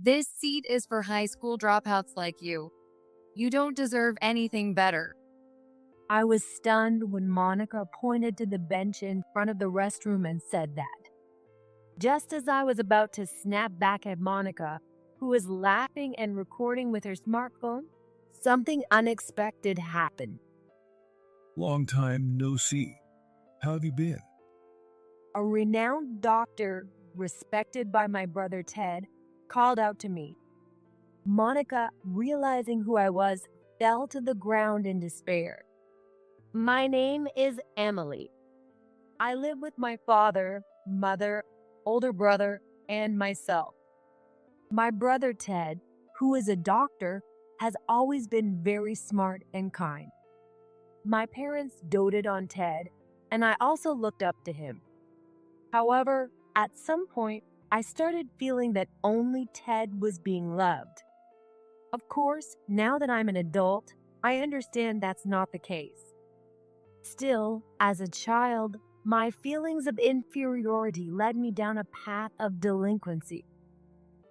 This seat is for high school dropouts like you. You don't deserve anything better. I was stunned when Monica pointed to the bench in front of the restroom and said that. Just as I was about to snap back at Monica, who was laughing and recording with her smartphone, something unexpected happened. Long time no see. How have you been? A renowned doctor, respected by my brother Ted, called out to me. Monica, realizing who I was, fell to the ground in despair. My name is Emily. I live with my father, mother, older brother, and myself. My brother Ted, who is a doctor, has always been very smart and kind. My parents doted on Ted, and I also looked up to him. However, at some point, I started feeling that only Ted was being loved. Of course, now that I'm an adult, I understand that's not the case. Still, as a child, my feelings of inferiority led me down a path of delinquency.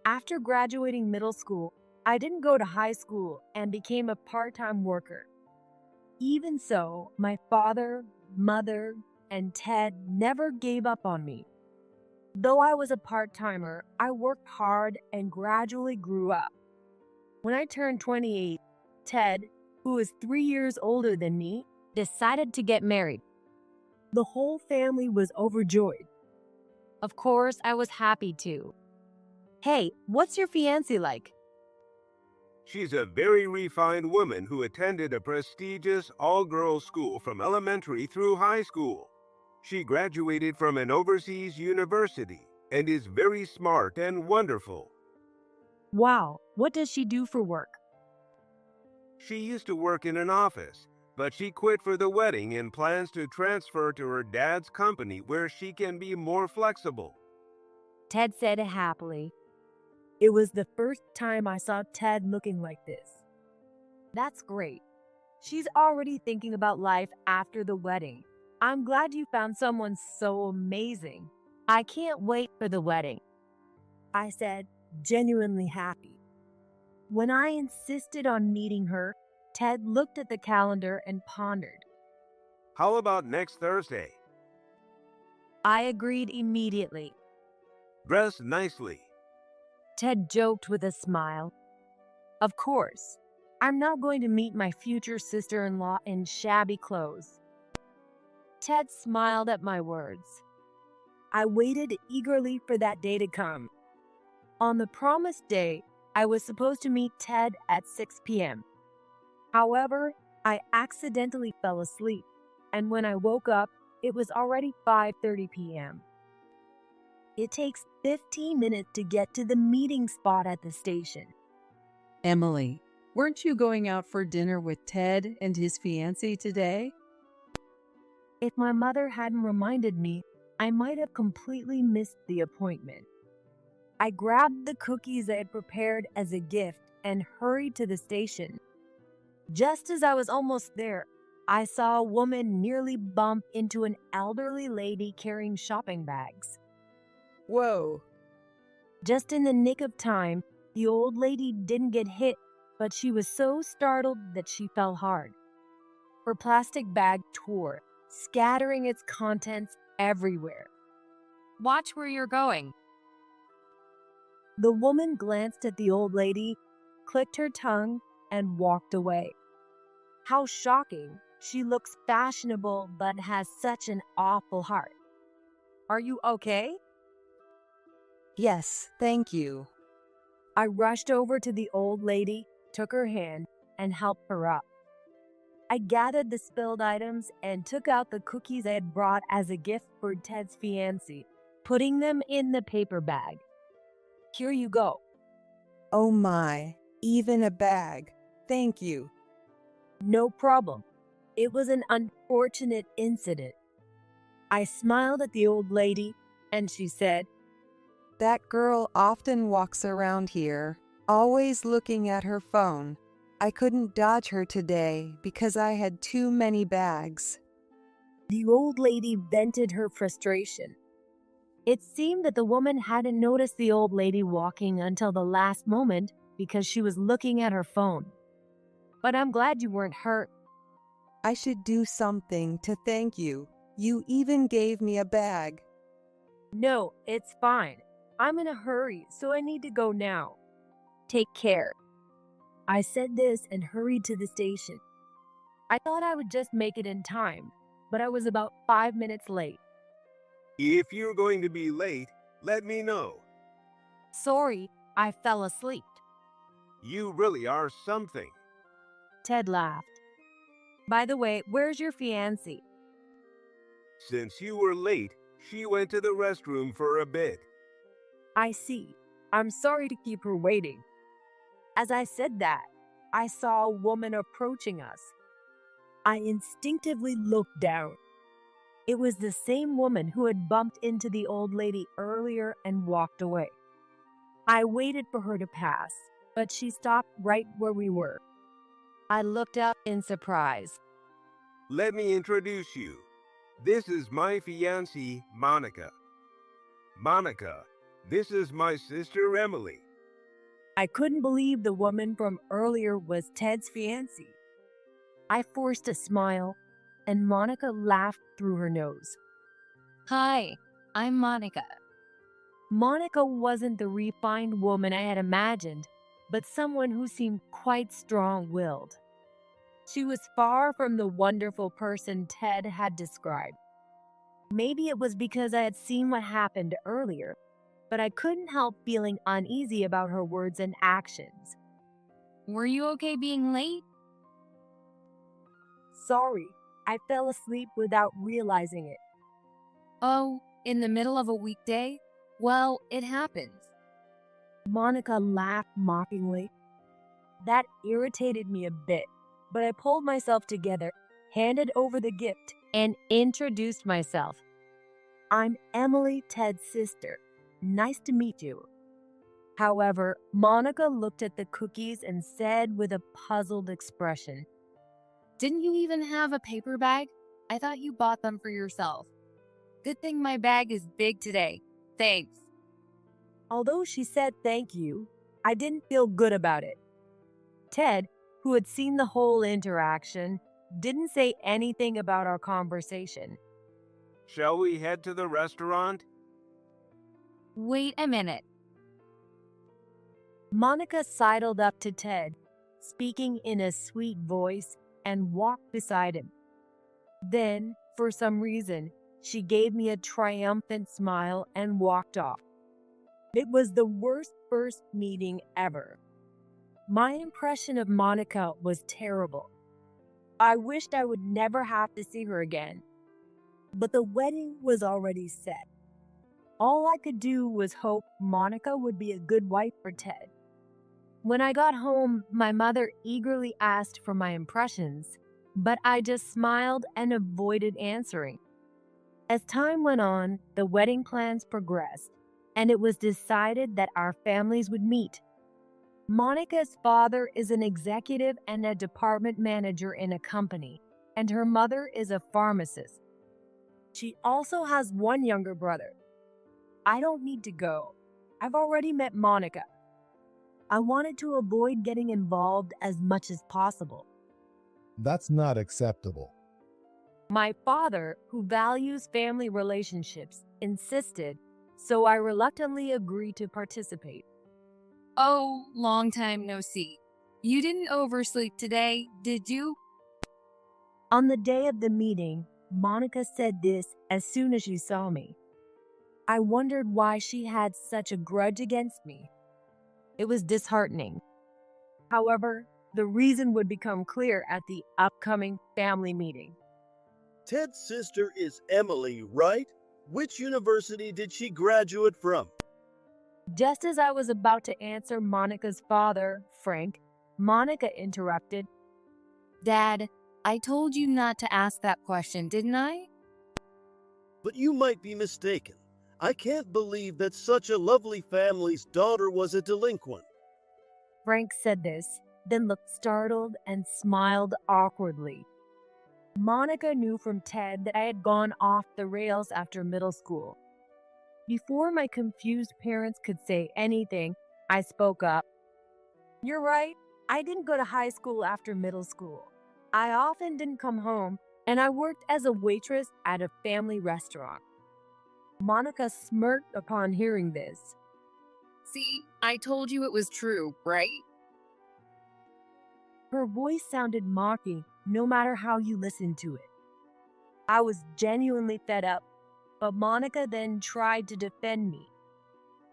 After graduating middle school, I didn't go to high school and became a part-time worker. Even so, my father, mother, and Ted never gave up on me. Though I was a part-timer, I worked hard and gradually grew up. When I turned 28, Ted, who is 3 years older than me, decided to get married. The whole family was overjoyed. Of course, I was happy too. Hey, what's your fiancé like? She's a very refined woman who attended a prestigious all-girls school from elementary through high school. She graduated from an overseas university and is very smart and wonderful. Wow, what does she do for work? She used to work in an office, but she quit for the wedding and plans to transfer to her dad's company where she can be more flexible. Ted said happily. It was the first time I saw Ted looking like this. That's great. She's already thinking about life after the wedding. I'm glad you found someone so amazing. I can't wait for the wedding, I said, genuinely happy. When I insisted on meeting her, Ted looked at the calendar and pondered. How about next Thursday? I agreed immediately. Dress nicely. Ted joked with a smile. Of course, I'm not going to meet my future sister-in-law in shabby clothes. Ted smiled at my words. I waited eagerly for that day to come. On the promised day, I was supposed to meet Ted at 6 p.m. However, I accidentally fell asleep, and when I woke up, it was already 5:30 p.m. It takes 15 minutes to get to the meeting spot at the station. Emily, weren't you going out for dinner with Ted and his fiancée today? If my mother hadn't reminded me, I might have completely missed the appointment. I grabbed the cookies I had prepared as a gift and hurried to the station. Just as I was almost there, I saw a woman nearly bump into an elderly lady carrying shopping bags. Whoa. Just in the nick of time, the old lady didn't get hit, but she was so startled that she fell hard. Her plastic bag tore, scattering its contents everywhere. Watch where you're going. The woman glanced at the old lady, clicked her tongue, and walked away. How shocking! She looks fashionable but has such an awful heart. Are you okay? Yes, thank you. I rushed over to the old lady, took her hand, and helped her up. I gathered the spilled items and took out the cookies I had brought as a gift for Ted's fiancée, putting them in the paper bag. Here you go. Oh my, even a bag. Thank you. No problem. It was an unfortunate incident. I smiled at the old lady, and she said, That girl often walks around here, always looking at her phone. I couldn't dodge her today because I had too many bags. The old lady vented her frustration. It seemed that the woman hadn't noticed the old lady walking until the last moment because she was looking at her phone. But I'm glad you weren't hurt. I should do something to thank you. You even gave me a bag. No, it's fine. I'm in a hurry, so I need to go now. Take care. I said this and hurried to the station. I thought I would just make it in time, but I was about 5 minutes late. If you're going to be late, let me know. Sorry, I fell asleep. You really are something. Ted laughed. By the way, where's your fiancé? Since you were late, she went to the restroom for a bit. I see. I'm sorry to keep her waiting. As I said that, I saw a woman approaching us. I instinctively looked down. It was the same woman who had bumped into the old lady earlier and walked away. I waited for her to pass, but she stopped right where we were. I looked up in surprise. Let me introduce you. This is my fiancée, Monica. Monica, this is my sister, Emily. I couldn't believe the woman from earlier was Ted's fiancée. I forced a smile, and Monica laughed through her nose. Hi, I'm Monica. Monica wasn't the refined woman I had imagined, but someone who seemed quite strong-willed. She was far from the wonderful person Ted had described. Maybe it was because I had seen what happened earlier, but I couldn't help feeling uneasy about her words and actions. Were you okay being late? Sorry, I fell asleep without realizing it. Oh, in the middle of a weekday? Well, it happens. Monica laughed mockingly. That irritated me a bit, but I pulled myself together, handed over the gift, and introduced myself. I'm Emily, Ted's sister. Nice to meet you. However, Monica looked at the cookies and said with a puzzled expression, Didn't you even have a paper bag? I thought you bought them for yourself. Good thing my bag is big today. Thanks. Although she said thank you, I didn't feel good about it. Ted, who had seen the whole interaction, didn't say anything about our conversation. Shall we head to the restaurant? Wait a minute. Monica sidled up to Ted, speaking in a sweet voice, and walked beside him. Then, for some reason, she gave me a triumphant smile and walked off. It was the worst first meeting ever. My impression of Monica was terrible. I wished I would never have to see her again. But the wedding was already set. All I could do was hope Monica would be a good wife for Ted. When I got home, my mother eagerly asked for my impressions, but I just smiled and avoided answering. As time went on, the wedding plans progressed, and it was decided that our families would meet. Monica's father is an executive and a department manager in a company, and her mother is a pharmacist. She also has one younger brother. I don't need to go. I've already met Monica. I wanted to avoid getting involved as much as possible. That's not acceptable. My father, who values family relationships, insisted, so I reluctantly agreed to participate. Oh, long time no see. You didn't oversleep today, did you? On the day of the meeting, Monica said this as soon as she saw me. I wondered why she had such a grudge against me. It was disheartening. However, the reason would become clear at the upcoming family meeting. Ted's sister is Emily, right? Which university did she graduate from? Just as I was about to answer Monica's father, Frank, Monica interrupted. Dad, I told you not to ask that question, didn't I? But you might be mistaken. I can't believe that such a lovely family's daughter was a delinquent. Frank said this, then looked startled and smiled awkwardly. Monica knew from Ted that I had gone off the rails after middle school. Before my confused parents could say anything, I spoke up. You're right. I didn't go to high school after middle school. I often didn't come home, and I worked as a waitress at a family restaurant. Monica smirked upon hearing this. See, I told you it was true, right? Her voice sounded mocking, no matter how you listened to it. I was genuinely fed up, but Monica then tried to defend me.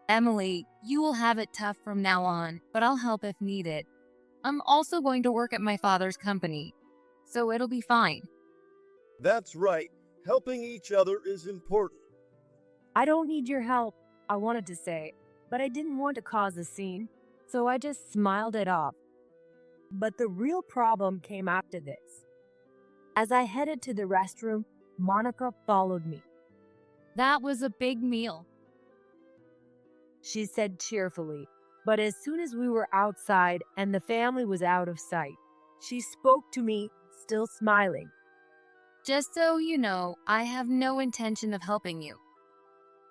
Emily, you will have it tough from now on, but I'll help if needed. I'm also going to work at my father's company, so it'll be fine. That's right. Helping each other is important. I don't need your help, I wanted to say, but I didn't want to cause a scene, so I just smiled it off. But the real problem came after this. As I headed to the restroom, Monica followed me. That was a big meal. She said cheerfully, but as soon as we were outside and the family was out of sight, she spoke to me, still smiling. Just so you know, I have no intention of helping you.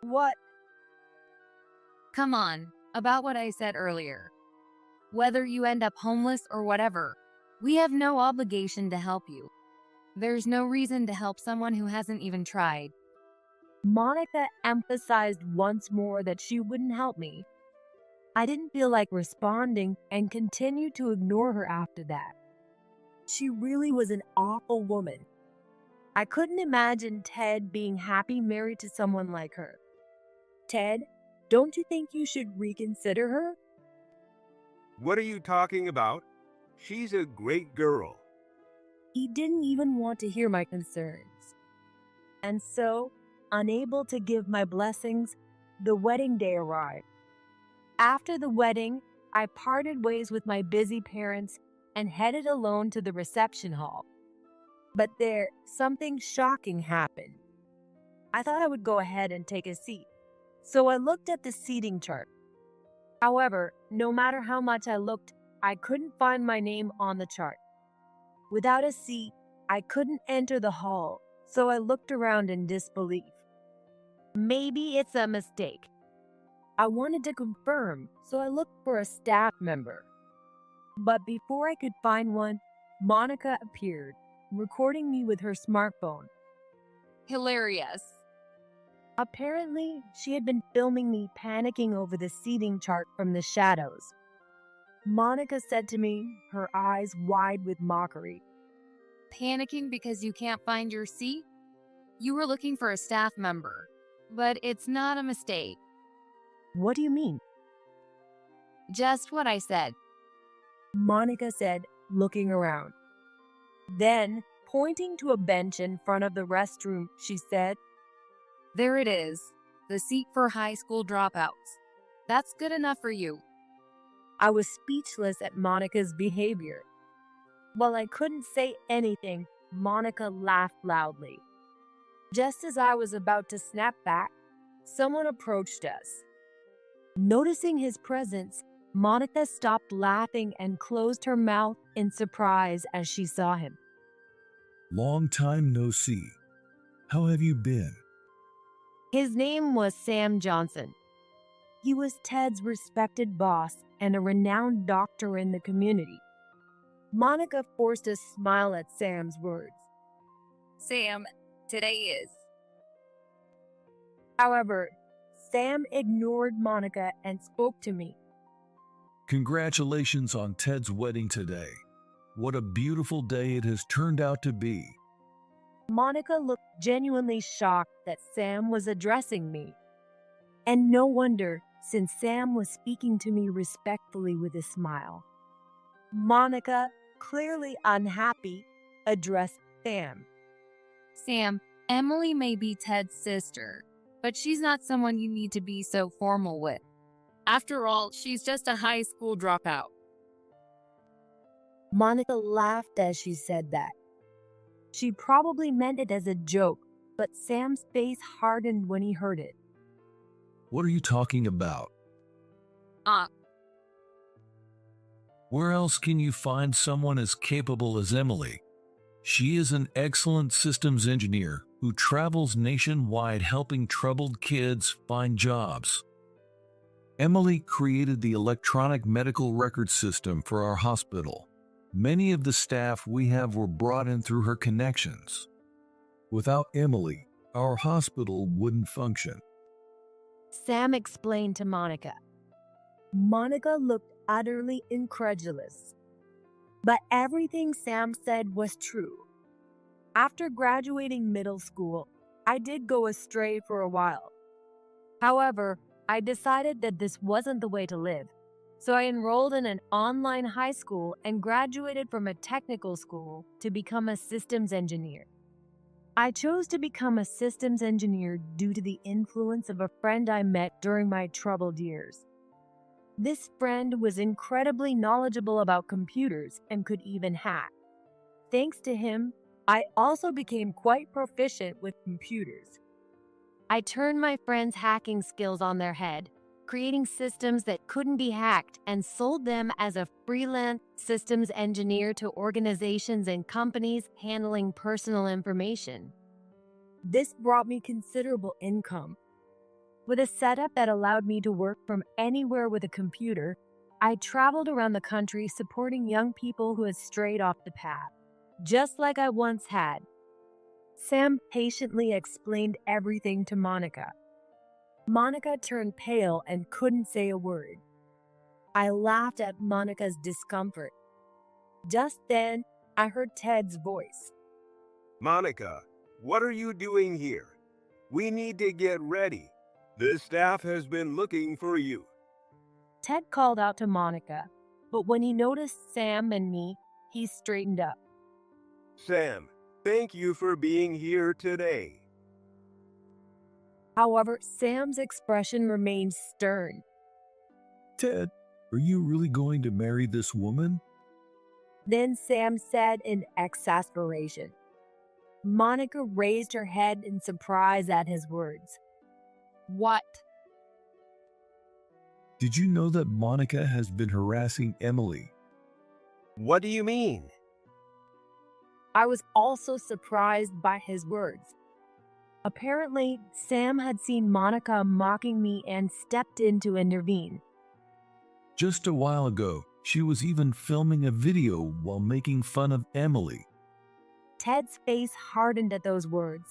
What? Come on, about what I said earlier. Whether you end up homeless or whatever, we have no obligation to help you. There's no reason to help someone who hasn't even tried. Monica emphasized once more that she wouldn't help me. I didn't feel like responding and continued to ignore her after that. She really was an awful woman. I couldn't imagine Ted being happy married to someone like her. Ted, don't you think you should reconsider her? What are you talking about? She's a great girl. He didn't even want to hear my concerns. And so, unable to give my blessings, the wedding day arrived. After the wedding, I parted ways with my busy parents and headed alone to the reception hall. But there, something shocking happened. I thought I would go ahead and take a seat, so I looked at the seating chart. However, no matter how much I looked, I couldn't find my name on the chart. Without a seat, I couldn't enter the hall, so I looked around in disbelief. Maybe it's a mistake. I wanted to confirm, so I looked for a staff member. But before I could find one, Monica appeared, recording me with her smartphone. Hilarious. Apparently, she had been filming me panicking over the seating chart from the shadows. Monica said to me, her eyes wide with mockery. Panicking because you can't find your seat? You were looking for a staff member, but it's not a mistake. What do you mean? Just what I said. Monica said, looking around. Then, pointing to a bench in front of the restroom, she said, There it is, the seat for high school dropouts. That's good enough for you. I was speechless at Monica's behavior. While I couldn't say anything, Monica laughed loudly. Just as I was about to snap back, someone approached us. Noticing his presence, Monica stopped laughing and closed her mouth in surprise as she saw him. Long time no see. How have you been? His name was Sam Johnson. He was Ted's respected boss and a renowned doctor in the community. Monica forced a smile at Sam's words. Sam, today is. However, Sam ignored Monica and spoke to me. Congratulations on Ted's wedding today. What a beautiful day it has turned out to be. Monica looked genuinely shocked that Sam was addressing me. And no wonder, since Sam was speaking to me respectfully with a smile. Monica, clearly unhappy, addressed Sam. Sam, Emily may be Ted's sister, but she's not someone you need to be so formal with. After all, she's just a high school dropout. Monica laughed as she said that. She probably meant it as a joke, but Sam's face hardened when he heard it. What are you talking about? Where else can you find someone as capable as Emily? She is an excellent systems engineer who travels nationwide helping troubled kids find jobs. Emily created the electronic medical record system for our hospital. Many of the staff we have were brought in through her connections. Without Emily, our hospital wouldn't function. Sam explained to Monica. Monica looked utterly incredulous. But everything Sam said was true. After graduating middle school, I did go astray for a while. However, I decided that this wasn't the way to live. So I enrolled in an online high school and graduated from a technical school to become a systems engineer. I chose to become a systems engineer due to the influence of a friend I met during my troubled years. This friend was incredibly knowledgeable about computers and could even hack. Thanks to him, I also became quite proficient with computers. I turned my friend's hacking skills on their head, creating systems that couldn't be hacked, and sold them as a freelance systems engineer to organizations and companies handling personal information. This brought me considerable income. With a setup that allowed me to work from anywhere with a computer, I traveled around the country supporting young people who had strayed off the path, just like I once had. Sam patiently explained everything to Monica. Monica turned pale and couldn't say a word. I laughed at Monica's discomfort. Just then, I heard Ted's voice. Monica, what are you doing here? We need to get ready. The staff has been looking for you. Ted called out to Monica, but when he noticed Sam and me, he straightened up. Sam, thank you for being here today. However, Sam's expression remained stern. Ted, are you really going to marry this woman? Then Sam said in exasperation. Monica raised her head in surprise at his words. What? Did you know that Monica has been harassing Emily? What do you mean? I was also surprised by his words. Apparently, Sam had seen Monica mocking me and stepped in to intervene. Just a while ago, she was even filming a video while making fun of Emily. Ted's face hardened at those words,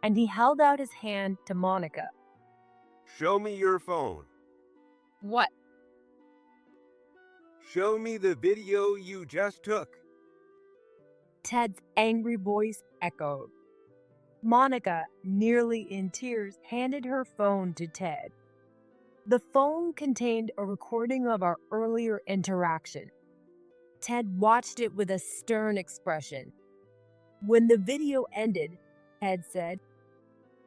and he held out his hand to Monica. Show me your phone. What? Show me the video you just took. Ted's angry voice echoed. Monica, nearly in tears, handed her phone to Ted. The phone contained a recording of our earlier interaction. Ted watched it with a stern expression. When the video ended, Ted said,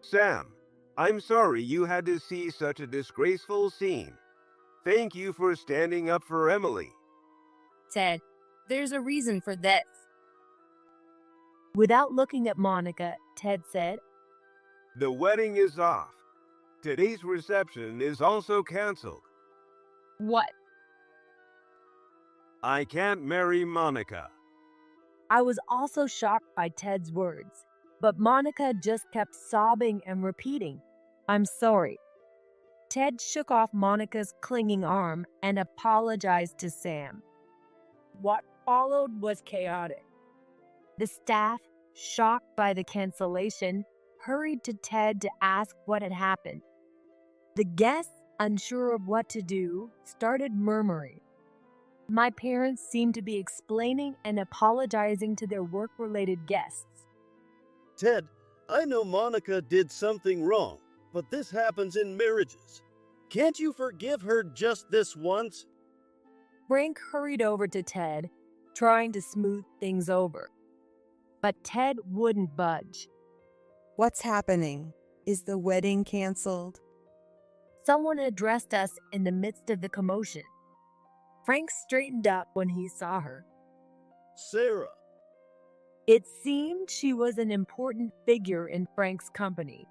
Sam, I'm sorry you had to see such a disgraceful scene. Thank you for standing up for Emily. Ted, there's a reason for this. Without looking at Monica, Ted said, The wedding is off. Today's reception is also canceled. What? I can't marry Monica. I was also shocked by Ted's words, but Monica just kept sobbing and repeating, I'm sorry. Ted shook off Monica's clinging arm and apologized to Sam. What followed was chaotic. The staff, shocked by the cancellation, hurried to Ted to ask what had happened. The guests, unsure of what to do, started murmuring. My parents seemed to be explaining and apologizing to their work-related guests. Ted, I know Monica did something wrong, but this happens in marriages. Can't you forgive her just this once? Frank hurried over to Ted, trying to smooth things over. But Ted wouldn't budge. What's happening? Is the wedding canceled? Someone addressed us in the midst of the commotion. Frank straightened up when he saw her. Sarah. It seemed she was an important figure in Frank's company.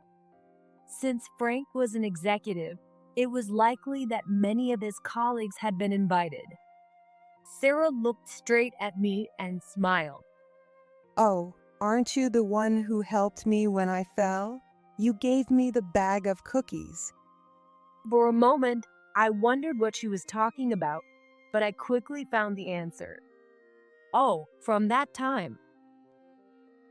Since Frank was an executive, it was likely that many of his colleagues had been invited. Sarah looked straight at me and smiled. Oh, Aren't you the one who helped me when I fell? You gave me the bag of cookies. For a moment, I wondered what she was talking about, but I quickly found the answer. Oh, from that time.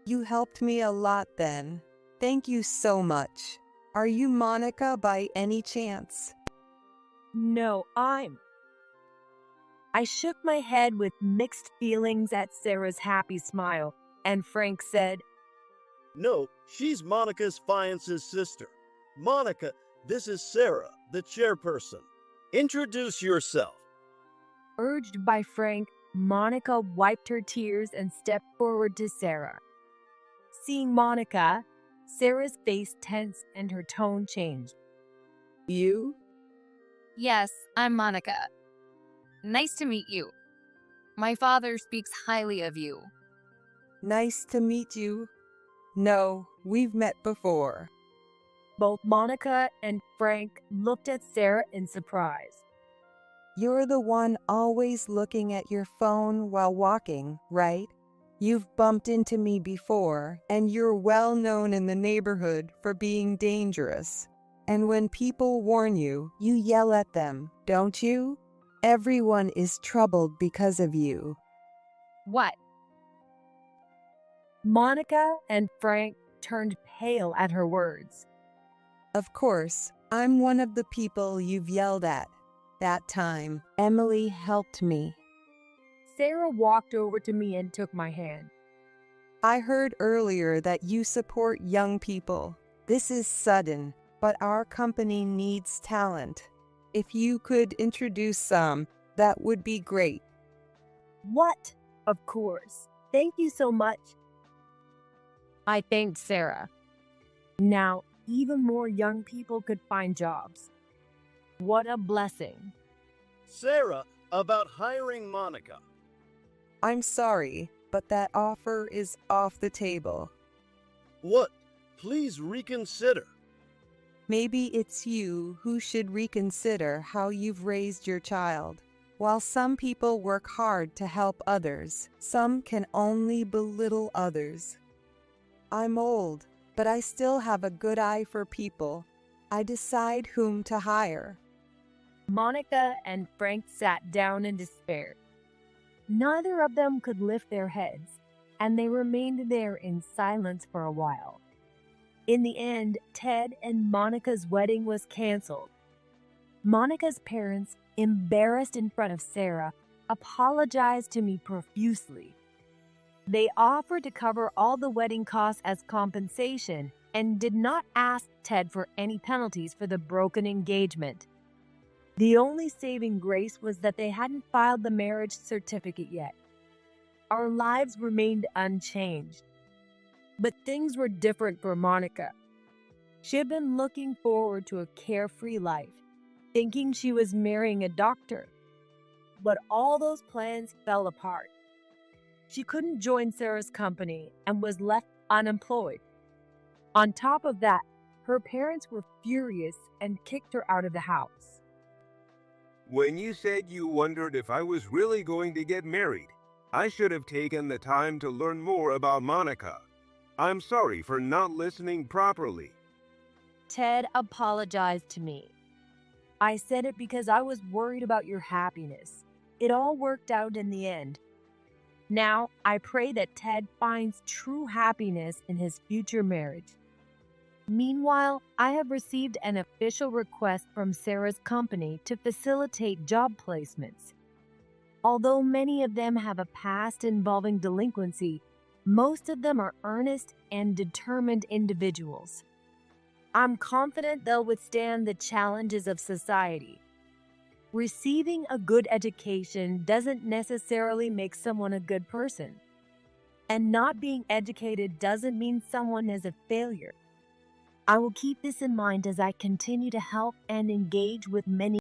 You helped me a lot then. Thank you so much. Are you Monica by any chance? No, I shook my head with mixed feelings at Sarah's happy smile, and Frank said, No, she's Monica's fiance's sister. Monica, this is Sarah, the chairperson. Introduce yourself. Urged by Frank, Monica wiped her tears and stepped forward to Sarah. Seeing Monica, Sarah's face tensed and her tone changed. You? Yes, I'm Monica. Nice to meet you. My father speaks highly of you. Nice to meet you. No, we've met before. Both Monica and Frank looked at Sarah in surprise. You're the one always looking at your phone while walking, right? You've bumped into me before, and you're well known in the neighborhood for being dangerous. And when people warn you, you yell at them, don't you? Everyone is troubled because of you. What? Monica and Frank turned pale at her words. Of course, I'm one of the people you've yelled at. That time, Emily helped me. Sarah walked over to me and took my hand. I heard earlier that you support young people. This is sudden, but our company needs talent. If you could introduce some, that would be great. What? Of course. Thank you so much. I thanked Sarah. Now, even more young people could find jobs. What a blessing. Sarah, about hiring Monica. I'm sorry, but that offer is off the table. What? Please reconsider. Maybe it's you who should reconsider how you've raised your child. While some people work hard to help others, some can only belittle others. I'm old, but I still have a good eye for people. I decide whom to hire. Monica and Frank sat down in despair. Neither of them could lift their heads, and they remained there in silence for a while. In the end, Ted and Monica's wedding was canceled. Monica's parents, embarrassed in front of Sarah, apologized to me profusely. They offered to cover all the wedding costs as compensation and did not ask Ted for any penalties for the broken engagement. The only saving grace was that they hadn't filed the marriage certificate yet. Our lives remained unchanged. But things were different for Monica. She had been looking forward to a carefree life, thinking she was marrying a doctor. But all those plans fell apart. She couldn't join Sarah's company and was left unemployed. On top of that, her parents were furious and kicked her out of the house. When you said you wondered if I was really going to get married, I should have taken the time to learn more about Monica. I'm sorry for not listening properly. Ted apologized to me. I said it because I was worried about your happiness. It all worked out in the end. Now, I pray that Ted finds true happiness in his future marriage. Meanwhile, I have received an official request from Sarah's company to facilitate job placements. Although many of them have a past involving delinquency, most of them are earnest and determined individuals. I'm confident they'll withstand the challenges of society. Receiving a good education doesn't necessarily make someone a good person. And not being educated doesn't mean someone is a failure. I will keep this in mind as I continue to help and engage with many